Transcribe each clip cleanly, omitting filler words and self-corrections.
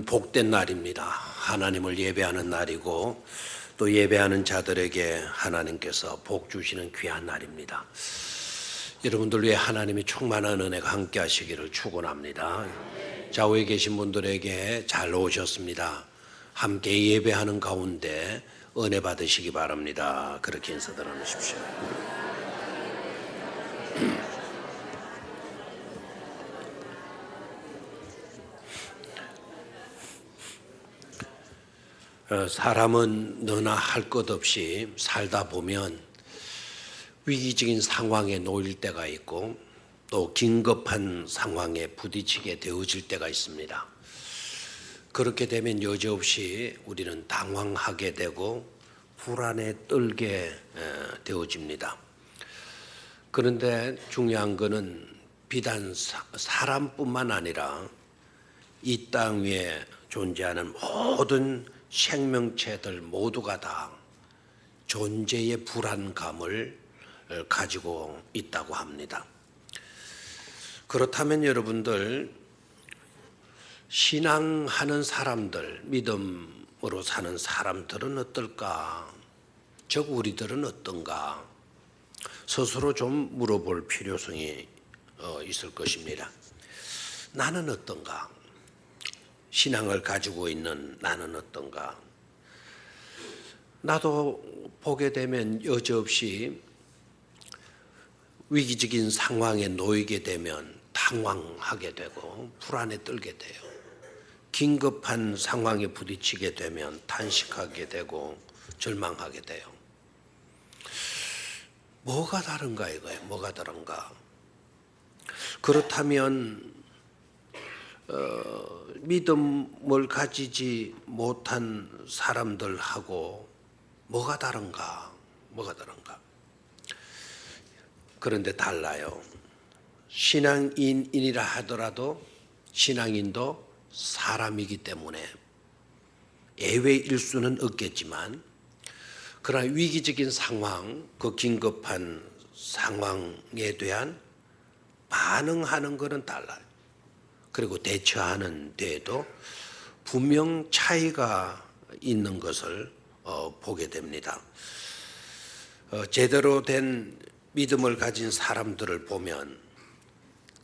복된 날입니다. 하나님을 예배하는 날이고 또 예배하는 자들에게 하나님께서 복 주시는 귀한 날입니다. 여러분들 위해 하나님이 충만한 은혜가 함께 하시기를 축원합니다. 좌우에 계신 분들에게 잘 오셨습니다. 함께 예배하는 가운데 은혜 받으시기 바랍니다. 그렇게 인사들 나누십시오. 사람은 너나 할 것 없이 살다 보면 위기적인 상황에 놓일 때가 있고 또 긴급한 상황에 부딪히게 되어질 때가 있습니다. 그렇게 되면 여지없이 우리는 당황하게 되고 불안에 떨게 되어집니다. 그런데 중요한 것은 비단 사람뿐만 아니라 이 땅 위에 존재하는 모든 생명체들 모두가 다 존재의 불안감을 가지고 있다고 합니다. 그렇다면 여러분들, 신앙하는 사람들, 믿음으로 사는 사람들은 어떨까? 즉 우리들은 어떤가? 스스로 좀 물어볼 필요성이 있을 것입니다. 나는 어떤가? 신앙을 가지고 있는 나는 어떤가? 나도 보게 되면 여지없이 위기적인 상황에 놓이게 되면 당황하게 되고 불안에 떨게 돼요. 긴급한 상황에 부딪히게 되면 탄식하게 되고 절망하게 돼요. 뭐가 다른가 이거예요? 뭐가 다른가? 그렇다면 믿음을 가지지 못한 사람들하고 뭐가 다른가? 뭐가 다른가? 그런데 달라요. 신앙인이라 하더라도 신앙인도 사람이기 때문에 예외일 수는 없겠지만 그러나 위기적인 상황, 그 긴급한 상황에 대한 반응하는 것은 달라요. 그리고 대처하는 데에도 분명 차이가 있는 것을 보게 됩니다. 제대로 된 믿음을 가진 사람들을 보면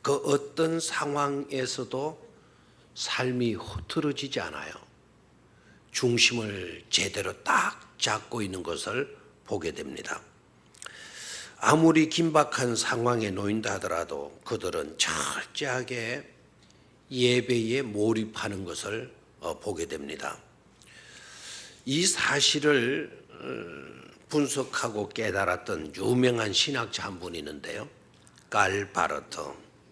그 어떤 상황에서도 삶이 흐트러지지 않아요. 중심을 제대로 딱 잡고 있는 것을 보게 됩니다. 아무리 긴박한 상황에 놓인다 하더라도 그들은 철저하게 예배에 몰입하는 것을 보게 됩니다. 이 사실을 분석하고 깨달았던 유명한 신학자 한 분이 있는데요. 깔 바르트.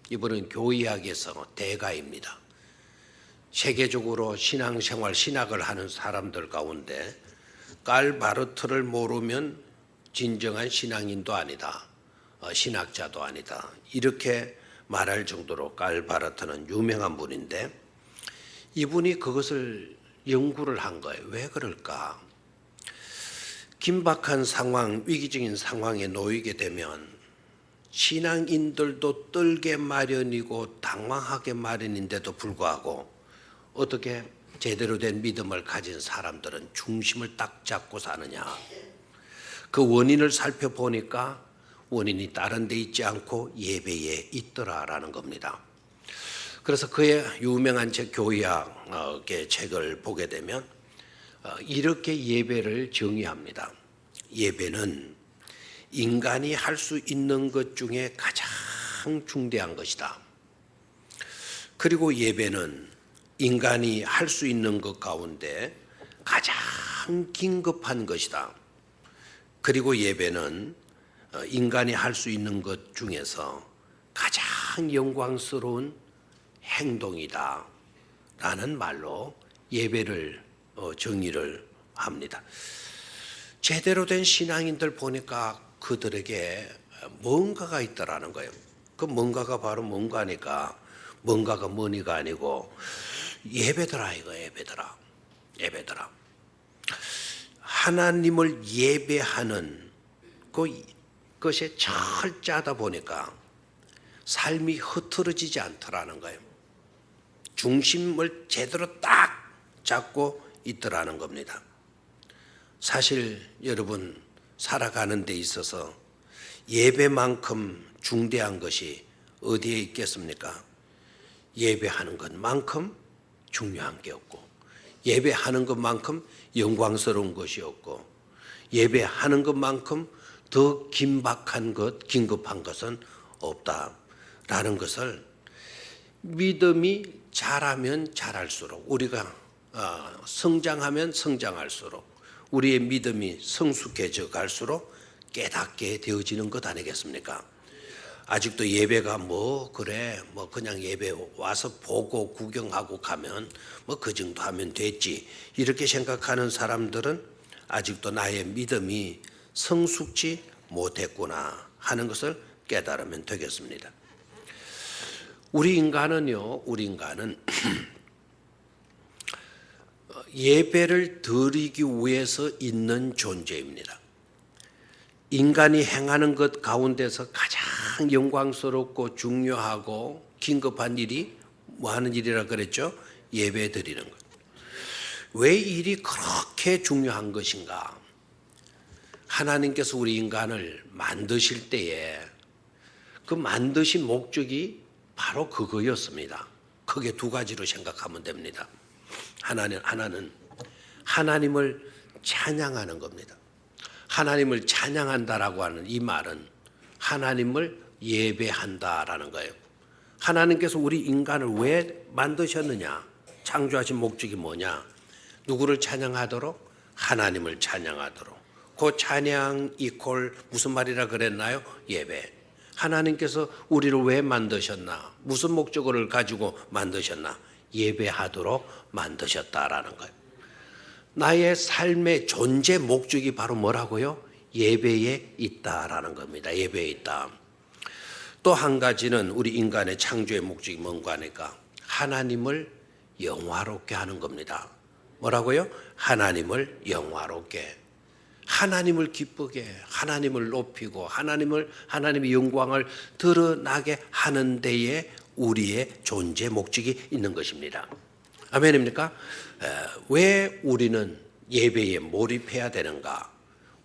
이분은 교의학에서 대가입니다. 세계적으로 신앙생활, 신학을 하는 사람들 가운데 깔 바르트를 모르면 진정한 신앙인도 아니다. 신학자도 아니다. 이렇게 말할 정도로 깔 바르트는 유명한 분인데 이분이 그것을 연구를 한 거예요. 왜 그럴까? 긴박한 상황, 위기적인 상황에 놓이게 되면 신앙인들도 떨게 마련이고 당황하게 마련인데도 불구하고 어떻게 제대로 된 믿음을 가진 사람들은 중심을 딱 잡고 사느냐? 그 원인을 살펴보니까 원인이 다른 데 있지 않고 예배에 있더라라는 겁니다. 그래서 그의 유명한 교의학의 책을 보게 되면 이렇게 예배를 정의합니다. 예배는 인간이 할 수 있는 것 중에 가장 중대한 것이다. 그리고 예배는 인간이 할 수 있는 것 가운데 가장 긴급한 것이다. 그리고 예배는 인간이 할 수 있는 것 중에서 가장 영광스러운 행동이다 라는 말로 예배를 정의를 합니다. 제대로 된 신앙인들 보니까 그들에게 뭔가가 있다라는 거예요. 그 뭔가가 바로 뭔가니까 뭔가가 뭐니가 아니고 예배더라 이거 예배더라. 예배더라. 하나님을 예배하는 그것에 철저하다 보니까 삶이 흐트러지지 않더라는 거예요. 중심을 제대로 딱 잡고 있더라는 겁니다. 사실 여러분 살아가는 데 있어서 예배만큼 중대한 것이 어디에 있겠습니까? 예배하는 것만큼 중요한 게 없고, 예배하는 것만큼 영광스러운 것이 없고, 예배하는 것만큼 더 긴박한 것, 긴급한 것은 없다라는 것을 믿음이 자라면 자랄수록, 우리가 성장하면 성장할수록, 우리의 믿음이 성숙해져 갈수록 깨닫게 되어지는 것 아니겠습니까? 아직도 예배가 그냥 예배 와서 보고 구경하고 가면 그 정도 하면 됐지, 이렇게 생각하는 사람들은 아직도 나의 믿음이 성숙지 못했구나 하는 것을 깨달으면 되겠습니다. 우리 인간은 예배를 드리기 위해서 있는 존재입니다. 인간이 행하는 것 가운데서 가장 영광스럽고 중요하고 긴급한 일이 뭐 하는 일이라 그랬죠? 예배 드리는 것. 왜 일이 그렇게 중요한 것인가? 하나님께서 우리 인간을 만드실 때에 그 만드신 목적이 바로 그거였습니다. 크게 두 가지로 생각하면 됩니다. 하나는 하나님을 찬양하는 겁니다. 하나님을 찬양한다라고 하는 이 말은 하나님을 예배한다라는 거예요. 하나님께서 우리 인간을 왜 만드셨느냐? 창조하신 목적이 뭐냐? 누구를 찬양하도록? 하나님을 찬양하도록. 그 찬양 이퀄 무슨 말이라 그랬나요? 예배. 하나님께서 우리를 왜 만드셨나? 무슨 목적을 가지고 만드셨나? 예배하도록 만드셨다라는 거예요. 나의 삶의 존재 목적이 바로 뭐라고요? 예배에 있다라는 겁니다. 예배에 있다. 또 한 가지는 우리 인간의 창조의 목적이 뭔가 하니까 하나님을 영화롭게 하는 겁니다. 뭐라고요? 하나님을 영화롭게, 하나님을 기쁘게, 하나님을 높이고 하나님의 영광을 드러나게 하는 데에 우리의 존재 목적이 있는 것입니다. 아멘입니까? 왜 우리는 예배에 몰입해야 되는가?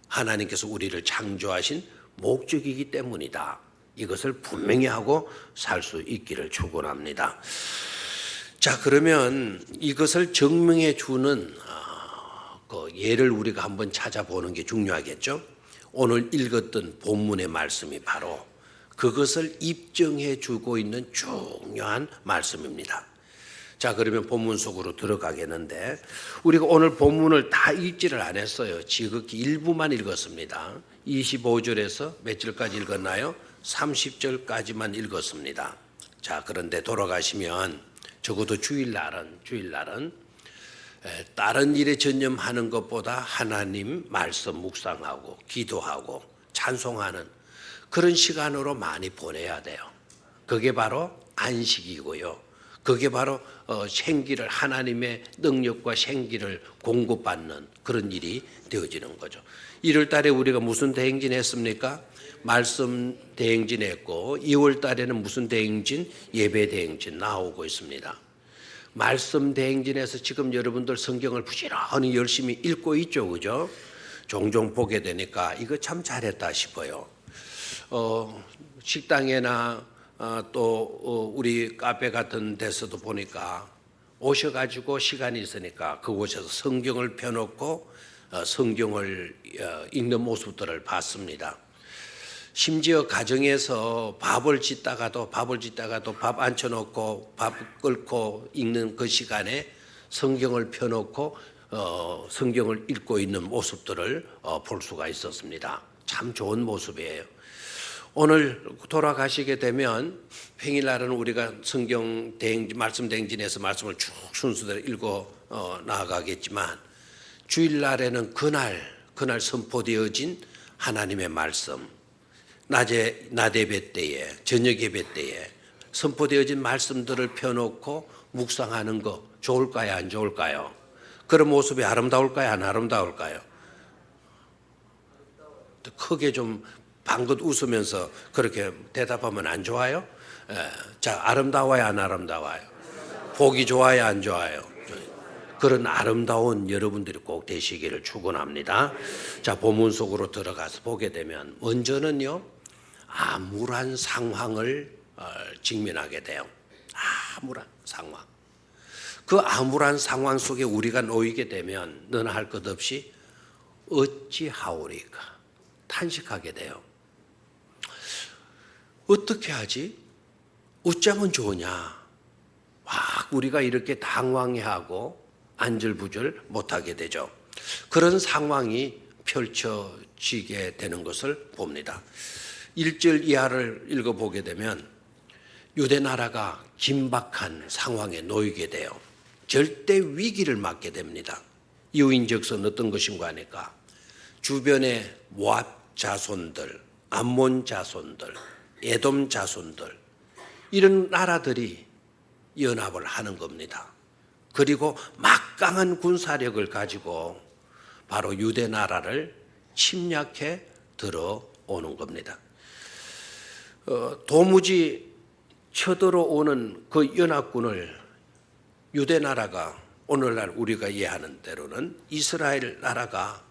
하나님께서 우리를 창조하신 목적이기 때문이다. 이것을 분명히 하고 살 수 있기를 축원합니다. 자, 그러면 이것을 증명해 주는 그 예를 우리가 한번 찾아보는 게 중요하겠죠. 오늘 읽었던 본문의 말씀이 바로 그것을 입증해 주고 있는 중요한 말씀입니다. 자, 그러면 본문 속으로 들어가겠는데, 우리가 오늘 본문을 다 읽지를 안 했어요. 지극히 일부만 읽었습니다. 25절에서 몇 절까지 읽었나요? 30절까지만 읽었습니다. 자, 그런데 돌아가시면 적어도 주일날은 다른 일에 전념하는 것보다 하나님 말씀 묵상하고 기도하고 찬송하는 그런 시간으로 많이 보내야 돼요. 그게 바로 안식이고요. 그게 바로 생기를, 하나님의 능력과 생기를 공급받는 그런 일이 되어지는 거죠. 1월 달에 우리가 무슨 대행진 했습니까? 말씀 대행진 했고, 2월 달에는 무슨 대행진? 예배 대행진 나오고 있습니다. 말씀 대행진에서 지금 여러분들 성경을 부지런히 열심히 읽고 있죠, 그죠? 종종 보게 되니까 이거 참 잘했다 싶어요. 식당에나 또 우리 카페 같은 데서도 보니까 오셔가지고 시간이 있으니까 그곳에서 성경을 펴놓고 성경을 읽는 모습들을 봤습니다. 심지어 가정에서 밥을 짓다가도 밥 앉혀놓고 밥 끓고 읽는 그 시간에 성경을 펴놓고 성경을 읽고 있는 모습들을 볼 수가 있었습니다. 참 좋은 모습이에요. 오늘 돌아가시게 되면 평일날은 우리가 성경 대행진, 말씀 대행진에서 말씀을 쭉 순서대로 읽어 나아가겠지만, 주일날에는 그날 선포되어진 하나님의 말씀, 낮에 낮 예배 때에, 저녁 예배 때에 선포되어진 말씀들을 펴놓고 묵상하는 거 좋을까요, 안 좋을까요? 그런 모습이 아름다울까요, 안 아름다울까요? 크게 좀 방긋 웃으면서 그렇게 대답하면 안 좋아요? 자, 아름다워요, 안 아름다워요? 보기 좋아요, 안 좋아요? 그런 아름다운 여러분들이 꼭 되시기를 축원합니다. 자, 본문 속으로 들어가서 보게 되면 먼저는요, 암울한 상황을 직면하게 돼요. 암울한 상황. 그 암울한 상황 속에 우리가 놓이게 되면 너나 할 것 없이 어찌하오리까 탄식하게 돼요. 어떻게 하지? 어쩌면 좋으냐? 우리가 이렇게 당황해하고 안절부절 못하게 되죠. 그런 상황이 펼쳐지게 되는 것을 봅니다. 1절 이하를 읽어보게 되면 유대 나라가 긴박한 상황에 놓이게 돼요. 절대 위기를 맞게 됩니다. 이유인적선 어떤 것인가 하니까 주변의 모압 자손들, 암몬 자손들, 에돔 자손들 이런 나라들이 연합을 하는 겁니다. 그리고 막강한 군사력을 가지고 바로 유대 나라를 침략해 들어오는 겁니다. 도무지 쳐들어오는 그 연합군을 유대 나라가 오늘날 우리가 이해하는 대로는 이스라엘 나라가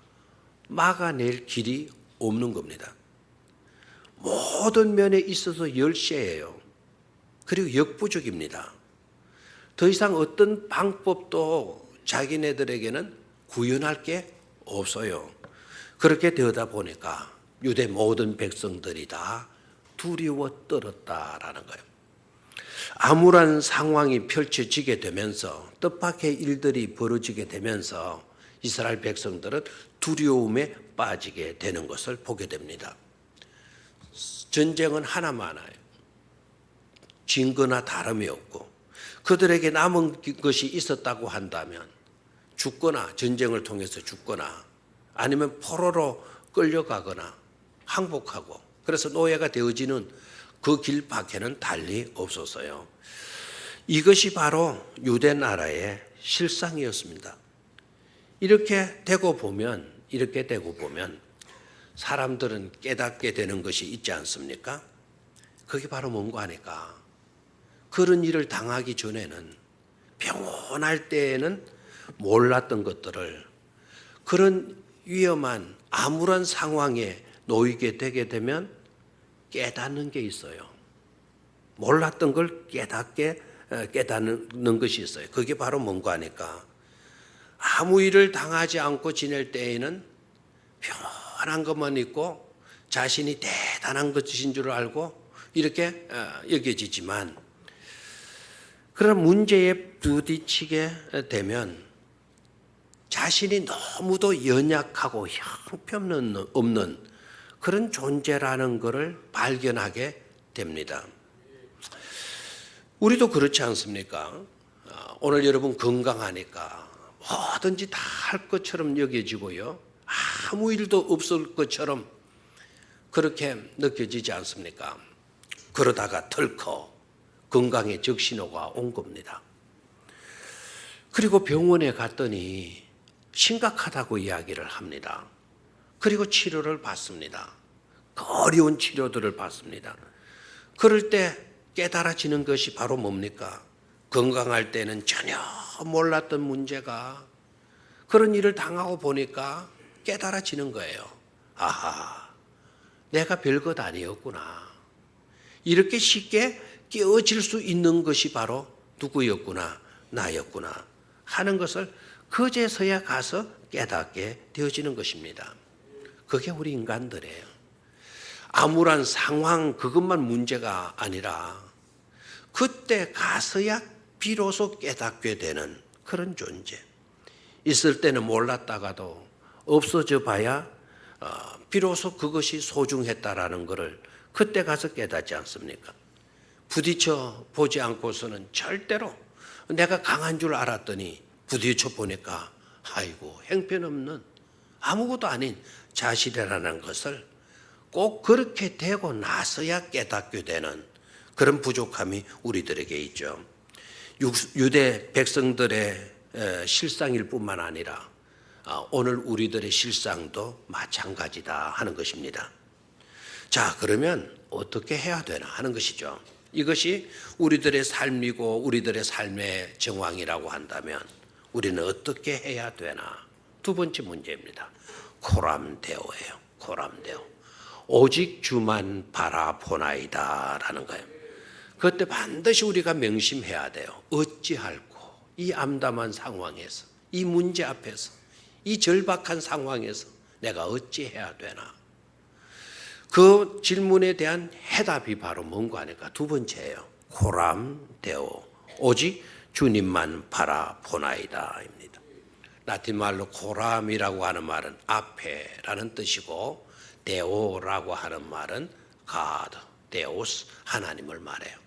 막아낼 길이 없는 겁니다. 모든 면에 있어서 열세예요. 그리고 역부족입니다. 더 이상 어떤 방법도 자기네들에게는 구현할 게 없어요. 그렇게 되다 보니까 유대 모든 백성들이 다 두려워 떨었다라는 거예요. 암울한 상황이 펼쳐지게 되면서 뜻밖의 일들이 벌어지게 되면서 이스라엘 백성들은 두려움에 빠지게 되는 것을 보게 됩니다. 전쟁은 하나만아요. 진 거나 다름이 없고 그들에게 남은 것이 있었다고 한다면 죽거나 전쟁을 통해서 죽거나 아니면 포로로 끌려가거나 항복하고 그래서 노예가 되어지는 그 길밖에는 달리 없었어요. 이것이 바로 유대 나라의 실상이었습니다. 이렇게 되고 보면 사람들은 깨닫게 되는 것이 있지 않습니까? 그게 바로 뭔가 하니까 그런 일을 당하기 전에는 평온할 때에는 몰랐던 것들을 그런 위험한 암울한 상황에 놓이게 되게 되면 깨닫는 게 있어요. 몰랐던 걸 깨닫는 것이 있어요. 그게 바로 뭔가 하니까 아무 일을 당하지 않고 지낼 때에는 평안한 것만 있고 자신이 대단한 것인 줄 알고 이렇게 여겨지지만 그런 문제에 부딪히게 되면 자신이 너무도 연약하고 형편없는 그런 존재라는 것을 발견하게 됩니다. 우리도 그렇지 않습니까? 오늘 여러분 건강하니까 뭐든지 다 할 것처럼 여겨지고요. 아무 일도 없을 것처럼 그렇게 느껴지지 않습니까? 그러다가 덜컥 건강에 적신호가 온 겁니다. 그리고 병원에 갔더니 심각하다고 이야기를 합니다. 그리고 치료를 받습니다. 어려운 치료들을 받습니다. 그럴 때 깨달아지는 것이 바로 뭡니까? 건강할 때는 전혀 몰랐던 문제가 그런 일을 당하고 보니까 깨달아지는 거예요. 아하, 내가 별것 아니었구나. 이렇게 쉽게 깨어질 수 있는 것이 바로 누구였구나, 나였구나 하는 것을 그제서야 가서 깨닫게 되어지는 것입니다. 그게 우리 인간들이에요. 암울한 상황 그것만 문제가 아니라 그때 가서야 비로소 깨닫게 되는 그런 존재. 있을 때는 몰랐다가도 없어져 봐야 비로소 그것이 소중했다라는 것을 그때 가서 깨닫지 않습니까? 부딪혀 보지 않고서는 절대로 내가 강한 줄 알았더니 부딪혀 보니까 아이고 형편없는 아무것도 아닌 자신이라는 것을 꼭 그렇게 되고 나서야 깨닫게 되는 그런 부족함이 우리들에게 있죠. 유대 백성들의 실상일 뿐만 아니라 오늘 우리들의 실상도 마찬가지다 하는 것입니다. 자, 그러면 어떻게 해야 되나 하는 것이죠. 이것이 우리들의 삶이고 우리들의 삶의 정황이라고 한다면 우리는 어떻게 해야 되나? 두 번째 문제입니다. 코람데오예요. 코람데오. 오직 주만 바라보나이다 라는 거예요. 그때 반드시 우리가 명심해야 돼요. 어찌할꼬 이 암담한 상황에서, 이 문제 앞에서, 이 절박한 상황에서 내가 어찌해야 되나? 그 질문에 대한 해답이 바로 뭔가 하니까 두 번째예요. 코람데오. 오직 주님만 바라보나이다입니다. 라틴 말로 코람이라고 하는 말은 앞에라는 뜻이고 데오라고 하는 말은 God, 데오스, 하나님을 말해요.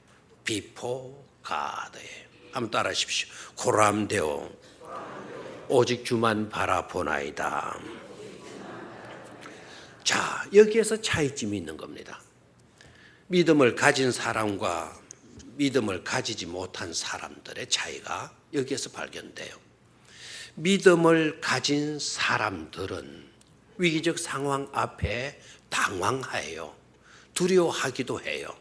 Before God예요. 한번 따라하십시오. 코람데오. 오직 주만 바라보나이다. 자, 여기에서 차이점이 있는 겁니다. 믿음을 가진 사람과 믿음을 가지지 못한 사람들의 차이가 여기에서 발견돼요. 믿음을 가진 사람들은 위기적 상황 앞에 당황해요. 두려워하기도 해요.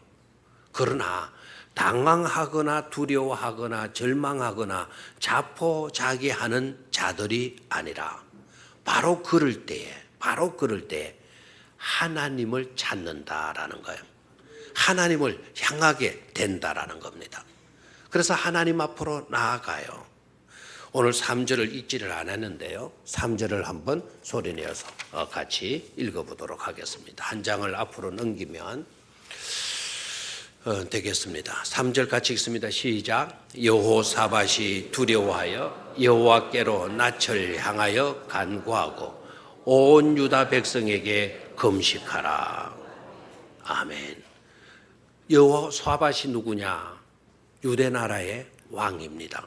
그러나 당황하거나 두려워하거나 절망하거나 자포자기하는 자들이 아니라 바로 그럴 때에 하나님을 찾는다라는 거예요. 하나님을 향하게 된다라는 겁니다. 그래서 하나님 앞으로 나아가요. 오늘 3절을 읽지를 않았는데요. 3절을 한번 소리내어서 같이 읽어보도록 하겠습니다. 한 장을 앞으로 넘기면 되겠습니다. 3절 같이 읽습니다. 시작. 여호사밧이 두려워하여 여호와께로 낯을 향하여 간구하고 온 유다 백성에게 금식하라. 아멘. 여호사밧이 누구냐? 유대 나라의 왕입니다.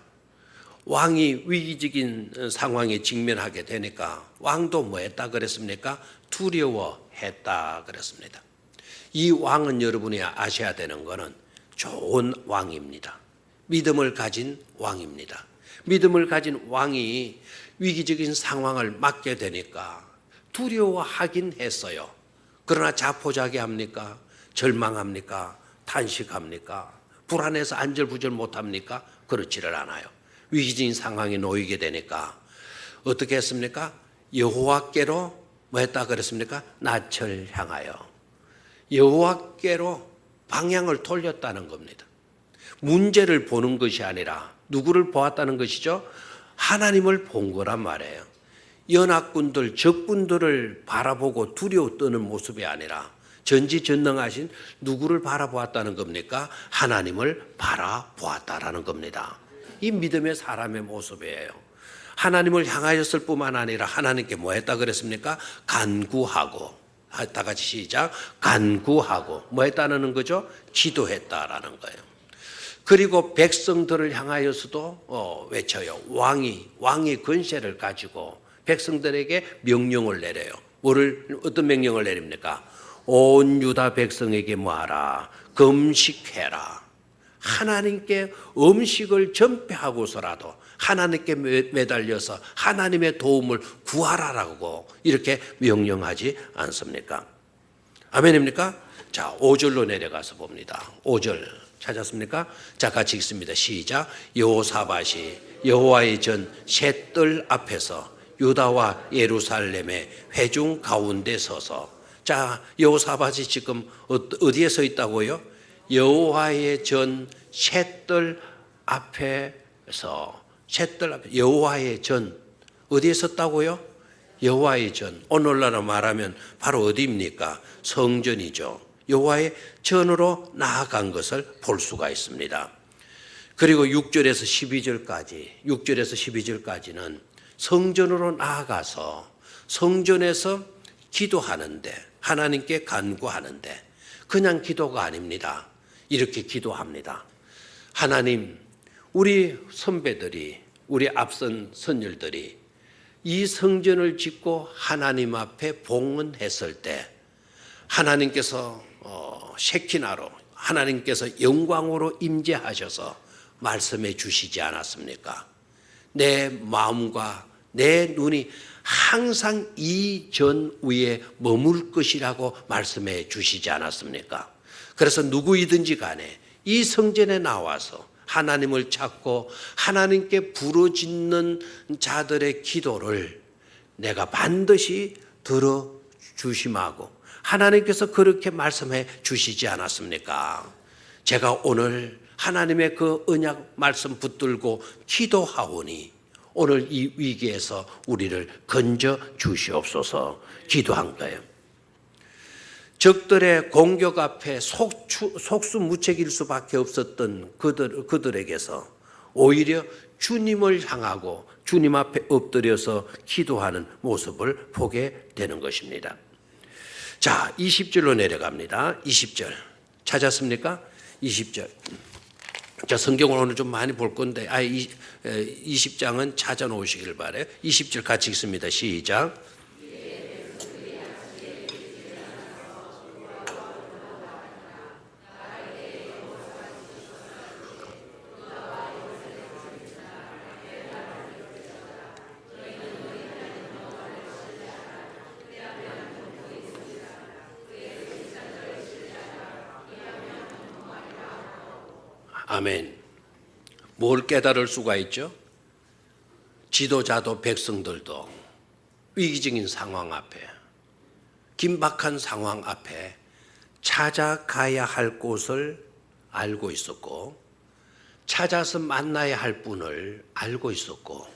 왕이 위기적인 상황에 직면하게 되니까 왕도 뭐 했다 그랬습니까? 두려워했다 그랬습니다. 이 왕은 여러분이 아셔야 되는 것은 좋은 왕입니다. 믿음을 가진 왕입니다. 믿음을 가진 왕이 위기적인 상황을 맞게 되니까 두려워하긴 했어요. 그러나 자포자기합니까? 절망합니까? 탄식합니까? 불안해서 안절부절 못합니까? 그렇지를 않아요. 위기적인 상황에 놓이게 되니까 어떻게 했습니까? 여호와께로 뭐 했다 그랬습니까? 낯을 향하여 여호와께로 방향을 돌렸다는 겁니다. 문제를 보는 것이 아니라 누구를 보았다는 것이죠? 하나님을 본 거란 말이에요. 연합군들, 적군들을 바라보고 두려워 떠는 모습이 아니라 전지전능하신 누구를 바라보았다는 겁니까? 하나님을 바라보았다라는 겁니다. 이 믿음의 사람의 모습이에요. 하나님을 향하였을 뿐만 아니라 하나님께 뭐 했다 그랬습니까? 간구하고, 다 같이 시작. 간구하고 뭐 했다는 거죠? 기도했다라는 거예요. 그리고 백성들을 향하여서도 외쳐요. 왕이 권세를 가지고 백성들에게 명령을 내려요. 어떤 명령을 내립니까? 온 유다 백성에게 뭐하라? 금식해라. 하나님께 음식을 전폐하고서라도 하나님께 매달려서 하나님의 도움을 구하라라고 이렇게 명령하지 않습니까? 아멘입니까? 자, 5절로 내려가서 봅니다. 5절 찾았습니까? 자, 같이 읽습니다. 시작. 여호사밧이 여호와의 전 셋들 앞에서 유다와 예루살렘의 회중 가운데 서서, 자, 여호사밧이 지금 어디에 서 있다고요? 여호와의 전 셋들 앞에서, 여호와의 전 어디에 섰다고요? 여호와의 전. 오늘날로 말하면 바로 어디입니까? 성전이죠. 여호와의 전으로 나아간 것을 볼 수가 있습니다. 그리고 6절에서 12절까지는 성전으로 나아가서 성전에서 기도하는데, 하나님께 간구하는데 그냥 기도가 아닙니다. 이렇게 기도합니다. 하나님, 우리 선배들이, 우리 앞선 선열들이 이 성전을 짓고 하나님 앞에 봉헌했을 때 하나님께서 셰키나로, 하나님께서 영광으로 임재하셔서 말씀해 주시지 않았습니까? 내 마음과 내 눈이 항상 이 전 위에 머물 것이라고 말씀해 주시지 않았습니까? 그래서 누구이든지 간에 이 성전에 나와서 하나님을 찾고 하나님께 부르짖는 자들의 기도를 내가 반드시 들어주심하고 하나님께서 그렇게 말씀해 주시지 않았습니까? 제가 오늘 하나님의 그 언약 말씀 붙들고 기도하오니 오늘 이 위기에서 우리를 건져 주시옵소서 기도한 거예요. 적들의 공격 앞에 속수무책일 수밖에 없었던 그들에게서 오히려 주님을 향하고 주님 앞에 엎드려서 기도하는 모습을 보게 되는 것입니다. 자, 20절로 내려갑니다. 20절 찾았습니까? 20절. 자, 성경을 오늘 좀 많이 볼 건데 20장은 찾아 놓으시길 바라요. 20절 같이 읽습니다. 시작. 아멘. 뭘 깨달을 수가 있죠? 지도자도 백성들도 위기적인 상황 앞에, 긴박한 상황 앞에 찾아가야 할 곳을 알고 있었고, 찾아서 만나야 할 분을 알고 있었고,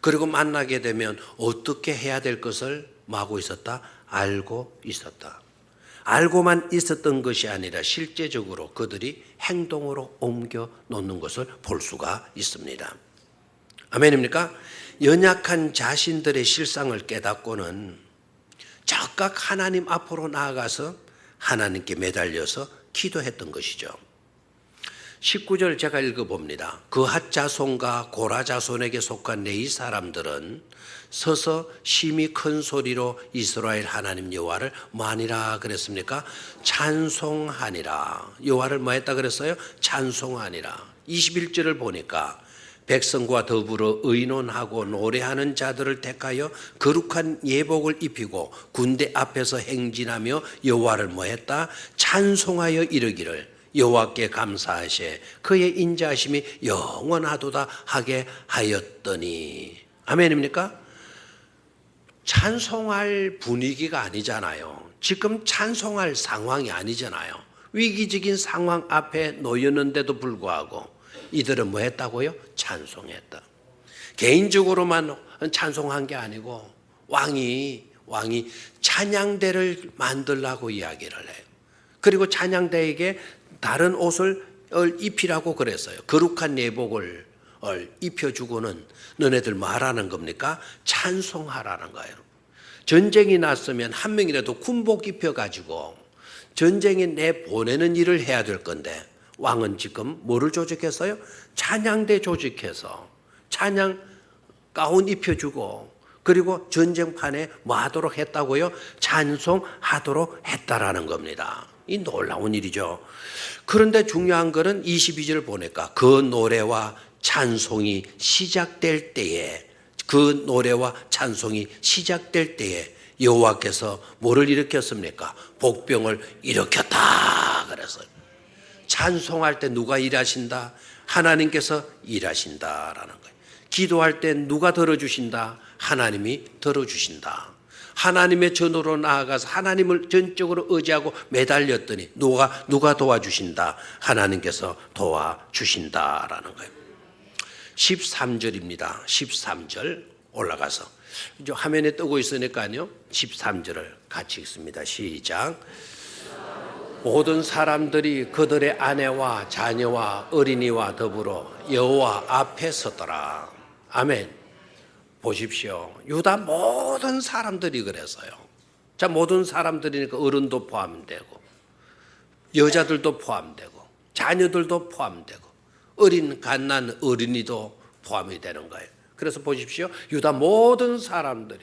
그리고 만나게 되면 어떻게 해야 될 것을 뭐하고 있었다? 알고 있었다. 알고만 있었던 것이 아니라 실제적으로 그들이 행동으로 옮겨 놓는 것을 볼 수가 있습니다. 아멘입니까? 연약한 자신들의 실상을 깨닫고는 즉각 하나님 앞으로 나아가서 하나님께 매달려서 기도했던 것이죠. 19절 제가 읽어봅니다. 그핫 자손과 고라 자손에게 속한 레위 사람들은 서서 심히 큰 소리로 이스라엘 하나님 여호와를 뭐하니라 그랬습니까? 찬송하니라. 여호와를 뭐했다 그랬어요? 찬송하니라. 21절을 보니까 백성과 더불어 의논하고 노래하는 자들을 택하여 거룩한 예복을 입히고 군대 앞에서 행진하며 여호와를 뭐했다? 찬송하여 이르기를 여호와께 감사하시에 그의 인자하심이 영원하도다 하게 하였더니. 아멘입니까? 찬송할 분위기가 아니잖아요. 지금 찬송할 상황이 아니잖아요. 위기적인 상황 앞에 놓였는데도 불구하고 이들은 뭐 했다고요? 찬송했다. 개인적으로만 찬송한 게 아니고 왕이 찬양대를 만들라고 이야기를 해요. 그리고 찬양대에게 다른 옷을 입히라고 그랬어요. 거룩한 예복을 입혀주고는 너네들 뭐 하라는 겁니까? 찬송하라는 거예요. 전쟁이 났으면 한 명이라도 군복 입혀가지고 전쟁에 내보내는 일을 해야 될 건데 왕은 지금 뭐를 조직했어요? 찬양대 조직해서 찬양 가운 입혀주고 그리고 전쟁판에 뭐 하도록 했다고요? 찬송하도록 했다라는 겁니다. 이 놀라운 일이죠. 그런데 중요한 것은 22절 보니까 그 노래와 찬송이 시작될 때에 여호와께서 뭐를 일으켰습니까? 복병을 일으켰다 그랬어요. 찬송할 때 누가 일하신다? 하나님께서 일하신다라는 거예요. 기도할 때 누가 들어주신다? 하나님이 들어주신다. 하나님의 전으로 나아가서 하나님을 전적으로 의지하고 매달렸더니 누가 도와주신다? 하나님께서 도와주신다라는 거예요. 13절입니다. 13절 올라가서 이제 화면에 뜨고 있으니까요. 13절을 같이 읽습니다. 시작. 모든 사람들이 그들의 아내와 자녀와 어린이와 더불어 여호와 앞에 섰더라. 아멘. 보십시오. 유다 모든 사람들이 그랬어요. 자, 모든 사람들이니까 어른도 포함되고 여자들도 포함되고 자녀들도 포함되고 어린 갓난 어린이도 포함이 되는 거예요. 그래서 보십시오. 유다 모든 사람들이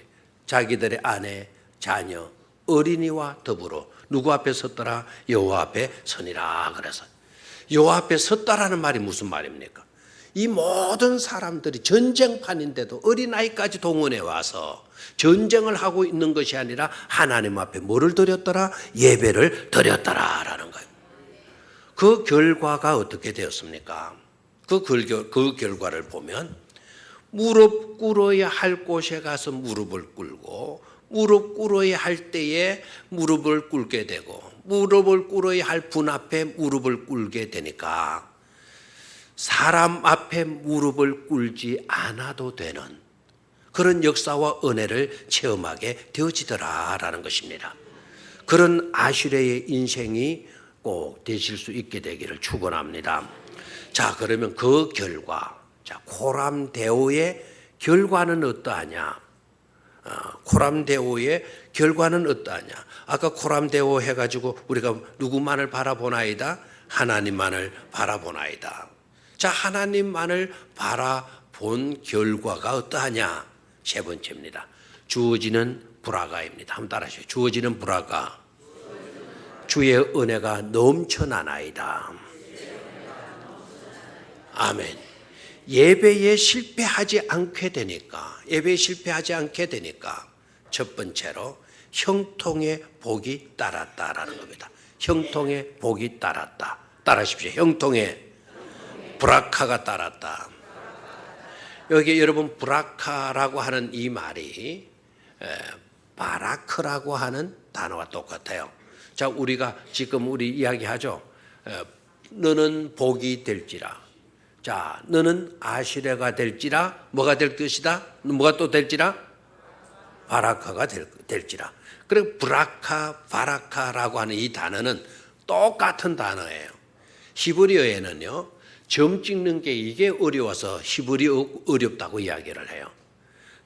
자기들의 아내, 자녀, 어린이와 더불어 누구 앞에 섰더라? 여호와 앞에 서니라. 그래서 여호와 앞에 섰다라는 말이 무슨 말입니까? 이 모든 사람들이 전쟁판인데도 어린아이까지 동원해 와서 전쟁을 하고 있는 것이 아니라 하나님 앞에 뭐를 드렸더라? 예배를 드렸더라라는 거예요. 그 결과가 어떻게 되었습니까? 그 결과를 보면 무릎 꿇어야 할 곳에 가서 무릎을 꿇고 무릎 꿇어야 할 때에 무릎을 꿇게 되고 무릎을 꿇어야 할 분 앞에 무릎을 꿇게 되니까 사람 앞에 무릎을 꿇지 않아도 되는 그런 역사와 은혜를 체험하게 되어지더라라는 것입니다. 그런 아슈레의 인생이 꼭 되실 수 있게 되기를 축원합니다. 자, 그러면 그 결과, 자, 코람데오의 결과는 어떠하냐? 코람데오의 결과는 어떠하냐? 아까 코람데오 해가지고 우리가 누구만을 바라보나이다? 하나님만을 바라보나이다. 자, 하나님만을 바라본 결과가 어떠하냐? 세 번째입니다. 주어지는 브라가입니다. 한번 따라하세요. 주어지는 브라가. 주의 은혜가 넘쳐나나이다. 아멘. 예배에 실패하지 않게 되니까, 첫 번째로 형통의 복이 따랐다라는 겁니다. 형통의 복이 따랐다. 따라하십시오. 형통의 브라카가 따랐다. 여기 여러분 브라카라고 하는 이 말이 바라크라고 하는 단어와 똑같아요. 자, 우리가 지금 우리 이야기하죠. 너는 복이 될지라. 자, 너는 아시레가 될지라. 뭐가 될 것이다? 뭐가 또 될지라? 바라카가 될지라. 그리고 브라카, 바라카라고 하는 이 단어는 똑같은 단어예요. 히브리어에는요, 점 찍는 게 이게 어려워서 히브리어 어렵다고 이야기를 해요.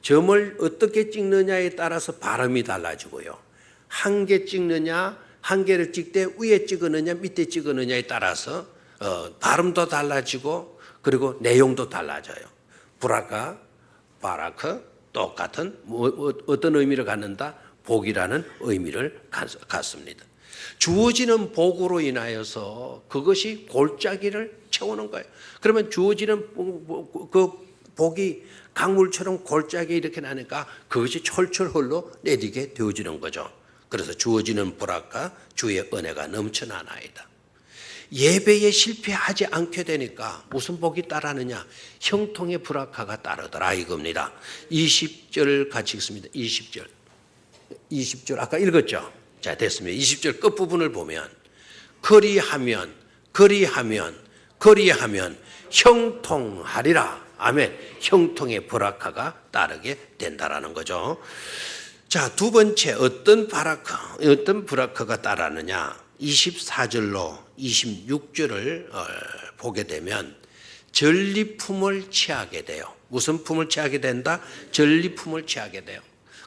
점을 어떻게 찍느냐에 따라서 발음이 달라지고요. 한 개 찍느냐, 한 개를 찍되 위에 찍느냐, 밑에 찍느냐에 따라서 발음도 달라지고 그리고 내용도 달라져요. 브라카, 바라크 똑같은 어떤 의미를 갖는다? 복이라는 의미를 갖습니다. 주어지는 복으로 인하여서 그것이 골짜기를 채우는 거예요. 그러면 주어지는 그 복이 강물처럼 골짜기 이렇게 나니까 그것이 철철 흘러 내리게 되어지는 거죠. 그래서 주어지는 브라카, 주의 은혜가 넘쳐나나이다. 예배에 실패하지 않게 되니까 무슨 복이 따르느냐? 형통의 브라카가 따르더라 이겁니다. 20절 같이 읽습니다. 20절 아까 읽었죠? 자, 됐습니다. 20절 끝부분을 보면 그리하면 형통하리라. 아멘. 형통의 브라카가 따르게 된다라는 거죠. 자, 두 번째 어떤 브라카가 따르느냐? 24절로 26절을 보게 되면 전리품을 취하게 돼요. 무슨 품을 취하게 된다? 전리품을 취하게 돼요.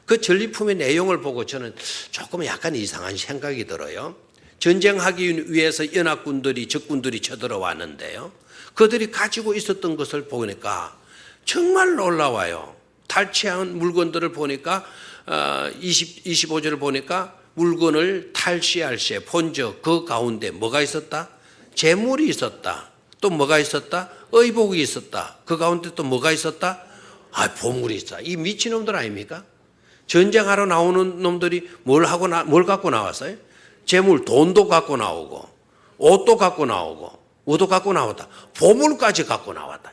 그 전리품의 내용을 보고 저는 조금 약간 이상한 생각이 들어요. 전쟁하기 위해서 연합군들이 적군들이 쳐들어왔는데요. 그들이 가지고 있었던 것을 보니까 정말 놀라워요. 탈취한 물건들을 보니까 25절을 보니까 물건을 탈취할 시에 본저 그 가운데 뭐가 있었다? 재물이 있었다. 또 뭐가 있었다? 의복이 있었다. 그 가운데 또 뭐가 있었다? 보물이 있었다. 이 미친놈들 아닙니까? 전쟁하러 나오는 놈들이 뭘 갖고 나왔어요? 재물, 돈도 갖고 나오고 옷도 갖고 나오고 옷도 갖고 나왔다. 보물까지 갖고 나왔다.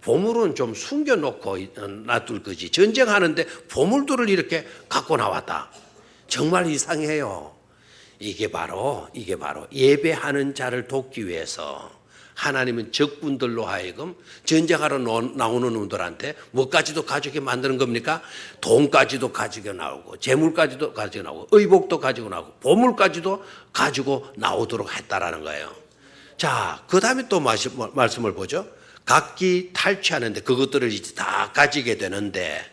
보물은 좀 숨겨놓고 놔둘 거지. 전쟁하는데 보물들을 이렇게 갖고 나왔다. 정말 이상해요. 이게 바로 예배하는 자를 돕기 위해서 하나님은 적군들로 하여금 전쟁하러 나오는 놈들한테 뭐까지도 가지게 만드는 겁니까? 돈까지도 가지고 나오고 재물까지도 가지고 나오고 의복도 가지고 나오고 보물까지도 가지고 나오도록 했다라는 거예요. 자, 그 다음에 또 말씀을 보죠. 각기 탈취하는데 그것들을 이제 다 가지게 되는데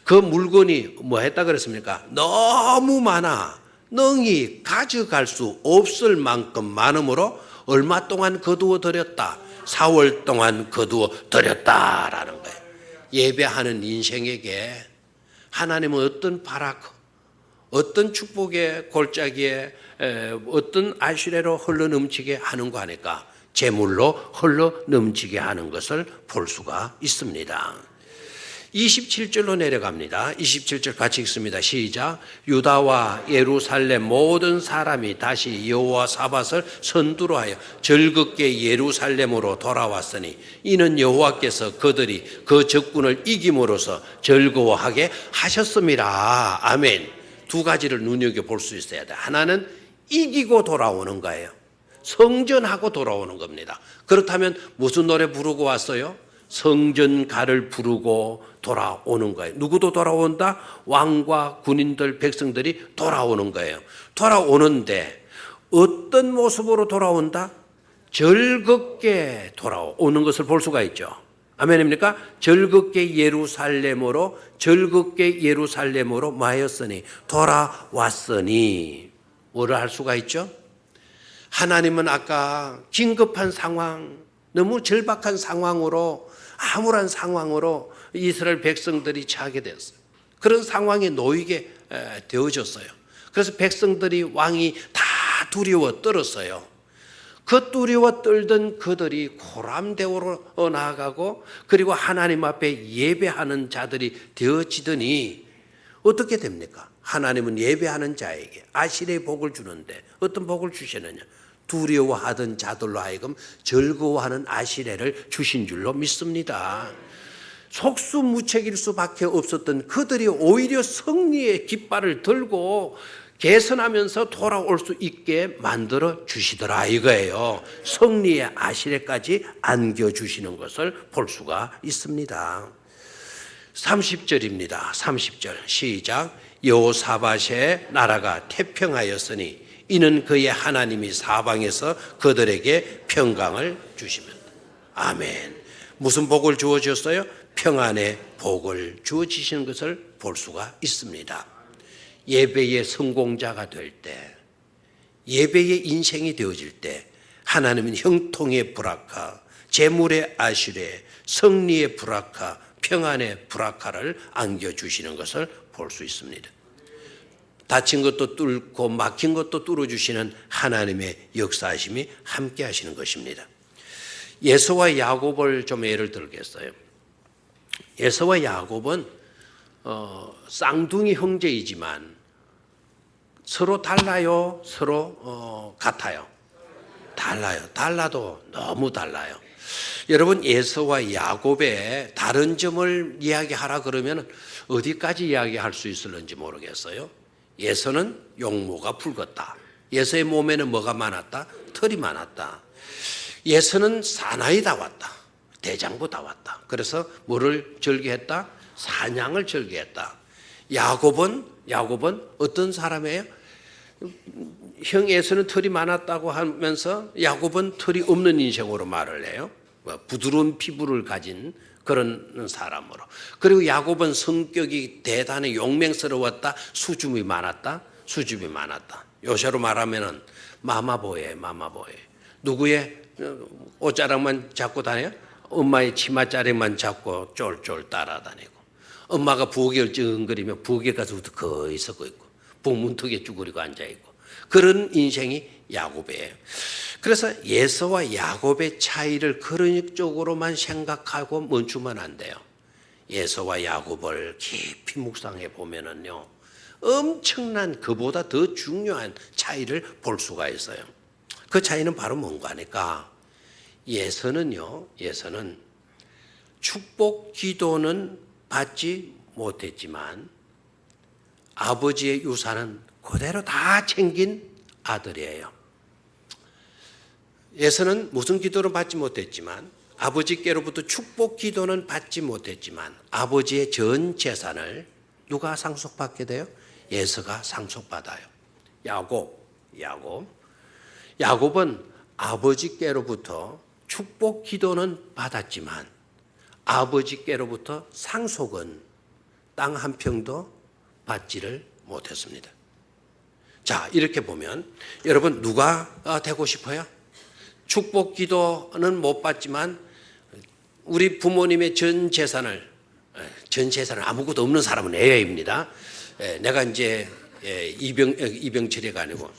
그 물건이 뭐 했다 그랬습니까? 너무 많아. 능히 가져갈 수 없을 만큼 많음으로 얼마 동안 거두어 들였다? 4월 동안 거두어 들였다라는 거예요. 예배하는 인생에게 하나님은 어떤 바라크, 어떤 축복의 골짜기에 어떤 아시레로 흘러넘치게 하는 거 하니까 재물로 흘러넘치게 하는 것을 볼 수가 있습니다. 27절로 내려갑니다. 27절 같이 읽습니다. 시작. 유다와 예루살렘 모든 사람이 다시 여호와 사밧을 선두로 하여 즐겁게 예루살렘으로 돌아왔으니 이는 여호와께서 그들이 그 적군을 이김으로써 즐거워하게 하셨습니다. 아멘. 두 가지를 눈여겨볼 수 있어야 돼. 하나는 이기고 돌아오는 거예요. 성전하고 돌아오는 겁니다. 그렇다면 무슨 노래 부르고 왔어요? 성전가를 부르고 돌아오는 거예요. 누구도 돌아온다? 왕과 군인들, 백성들이 돌아오는 거예요. 돌아오는데 어떤 모습으로 돌아온다? 즐겁게 돌아오는 것을 볼 수가 있죠. 아멘입니까? 즐겁게 예루살렘으로 마였으니 돌아왔으니 뭐를 할 수가 있죠? 하나님은 아까 긴급한 상황, 너무 절박한 상황으로 암울한 상황으로 이스라엘 백성들이 처하게 되었어요. 그런 상황에 놓이게 되어졌어요. 그래서 백성들이 왕이 다 두려워 떨었어요. 그 두려워 떨던 그들이 고람대오로 나아가고 그리고 하나님 앞에 예배하는 자들이 되어지더니 어떻게 됩니까? 하나님은 예배하는 자에게 아실의 복을 주는데 어떤 복을 주시느냐? 두려워하던 자들로 하여금 즐거워하는 아시레를 주신 줄로 믿습니다. 속수무책일 수밖에 없었던 그들이 오히려 승리의 깃발을 들고 개선하면서 돌아올 수 있게 만들어 주시더라 이거예요. 승리의 아시레까지 안겨주시는 것을 볼 수가 있습니다. 30절입니다. 30절 시작. 여호사밧의 나라가 태평하였으니 이는 그의 하나님이 사방에서 그들에게 평강을 주시면. 아멘. 무슨 복을 주어 주셨어요? 평안의 복을 주어 주시는 것을 볼 수가 있습니다. 예배의 성공자가 될 때, 예배의 인생이 되어질 때 하나님은 형통의 브라카, 재물의 아시레, 승리의 브라카, 평안의 브라카를 안겨주시는 것을 볼 수 있습니다. 닫힌 것도 뚫고 막힌 것도 뚫어주시는 하나님의 역사하심이 함께 하시는 것입니다. 에서와 야곱을 좀 예를 들겠어요. 에서와 야곱은 쌍둥이 형제이지만 서로 달라요? 서로 같아요? 달라요. 달라도 너무 달라요. 여러분 에서와 야곱의 다른 점을 이야기하라 그러면 어디까지 이야기할 수 있을는지 모르겠어요. 에서는 용모가 붉었다. 에서의 몸에는 뭐가 많았다? 털이 많았다. 에서는 사나이 다 왔다. 대장부 다 왔다. 그래서 뭐를 절개했다? 사냥을 절개했다. 야곱은 어떤 사람이에요? 형 에서는 털이 많았다고 하면서 야곱은 털이 없는 인생으로 말을 해요. 부드러운 피부를 가진 그런 사람으로. 그리고 야곱은 성격이 대단히 용맹스러웠다. 수줍음이 많았다. 요새로 말하면은 마마보이. 누구의 옷자락만 잡고 다녀요? 엄마의 치마자락만 잡고 쫄쫄 따라다니고. 엄마가 부엌에 얼쩡거리면 부엌에 가서 거의 섞어 있고 부엌 문턱에 쭈그리고 앉아있고. 그런 인생이 야곱이에요. 그래서 에서와 야곱의 차이를 그런 쪽으로만 생각하고 멈추면 안 돼요. 에서와 야곱을 깊이 묵상해 보면은요, 엄청난 그보다 더 중요한 차이를 볼 수가 있어요. 그 차이는 바로 뭔가 하니까 에서는 축복 기도는 받지 못했지만 아버지의 유산은 그대로 다 챙긴 아들이에요. 에서는 무슨 기도를 받지 못했지만 아버지께로부터 축복 기도는 받지 못했지만 아버지의 전 재산을 누가 상속받게 돼요? 에서가 상속받아요. 야곱은 아버지께로부터 축복 기도는 받았지만 아버지께로부터 상속은 땅 한 평도 받지를 못했습니다. 자, 이렇게 보면 여러분 누가 되고 싶어요? 축복 기도는 못 받지만 우리 부모님의 전 재산을 아무것도 없는 사람은 애입니다. 내가 이제 이병철이가 아니고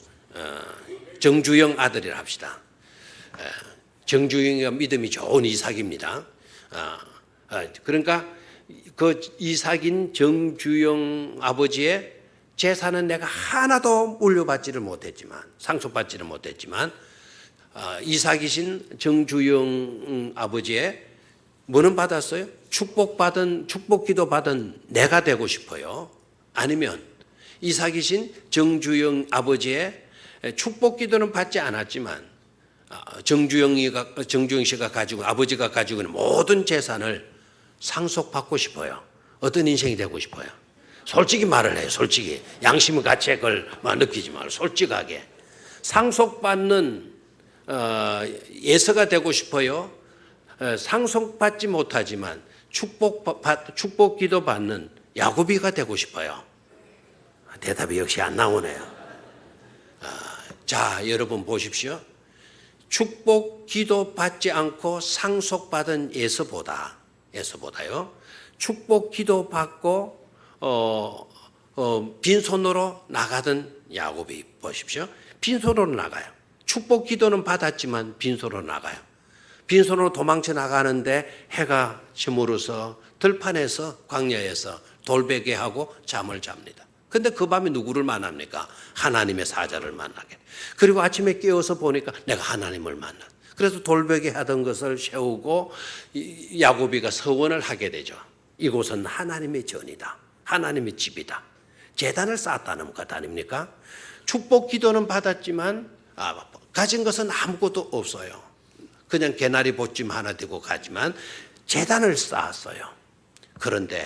정주영 아들이라 합시다. 정주영이가 믿음이 좋은 이삭입니다. 그러니까 그 이삭인 정주영 아버지의 재산은 내가 하나도 물려받지를 못했지만, 상속받지를 못했지만, 이삭이신 정주영 아버지의 뭐는 받았어요? 축복기도 받은 내가 되고 싶어요. 아니면 이삭이신 정주영 아버지의 축복기도는 받지 않았지만 정주영 씨가 가지고, 아버지가 가지고 있는 모든 재산을 상속받고 싶어요. 어떤 인생이 되고 싶어요? 솔직히 말을 해요. 솔직히 양심의 가책을 느끼지 말고 솔직하게 상속받는 예서가 되고 싶어요. 상속받지 못하지만 축복기도 받는 야곱이가 되고 싶어요. 대답이 역시 안 나오네요. 자, 여러분 보십시오. 축복기도 받지 않고 상속받은 예서보다요. 축복기도 받고 빈손으로 나가던 야곱이 보십시오. 빈손으로 나가요. 축복기도는 받았지만 빈손으로 나가요. 빈손으로 도망쳐 나가는데 해가 저물어서 들판에서 광야에서 돌베개하고 잠을 잡니다. 근데 그 밤에 누구를 만납니까? 하나님의 사자를 만나게. 그리고 아침에 깨어서 보니까 내가 하나님을 만나. 그래서 돌베개 하던 것을 세우고 야곱이가 서원을 하게 되죠. 이곳은 하나님의 전이다. 하나님의 집이다. 제단을 쌓았다는 것 아닙니까? 축복 기도는 받았지만 가진 것은 아무것도 없어요. 그냥 개나리 보찜 하나 들고 가지만 제단을 쌓았어요. 그런데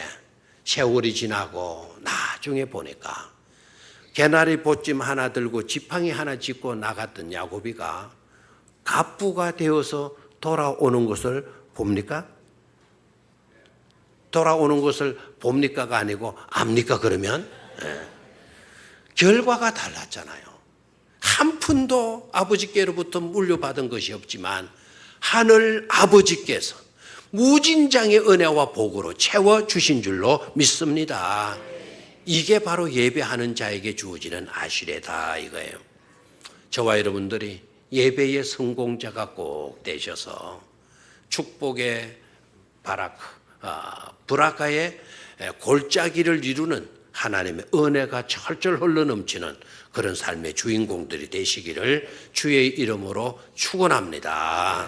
세월이 지나고 나중에 보니까 개나리 보찜 하나 들고 지팡이 하나 짚고 나갔던 야곱이가 갑부가 되어서 돌아오는 것을 봅니까? 돌아오는 것을 봅니까가 아니고 압니까 그러면? 결과가 달랐잖아요. 한 푼도 아버지께로부터 물려받은 것이 없지만 하늘 아버지께서 무진장의 은혜와 복으로 채워주신 줄로 믿습니다. 이게 바로 예배하는 자에게 주어지는 아시레다 이거예요. 저와 여러분들이 예배의 성공자가 꼭 되셔서 축복의 브라카의 골짜기를 이루는 하나님의 은혜가 철철 흘러넘치는 그런 삶의 주인공들이 되시기를 주의 이름으로 축원합니다.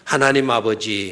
하나님 아버지,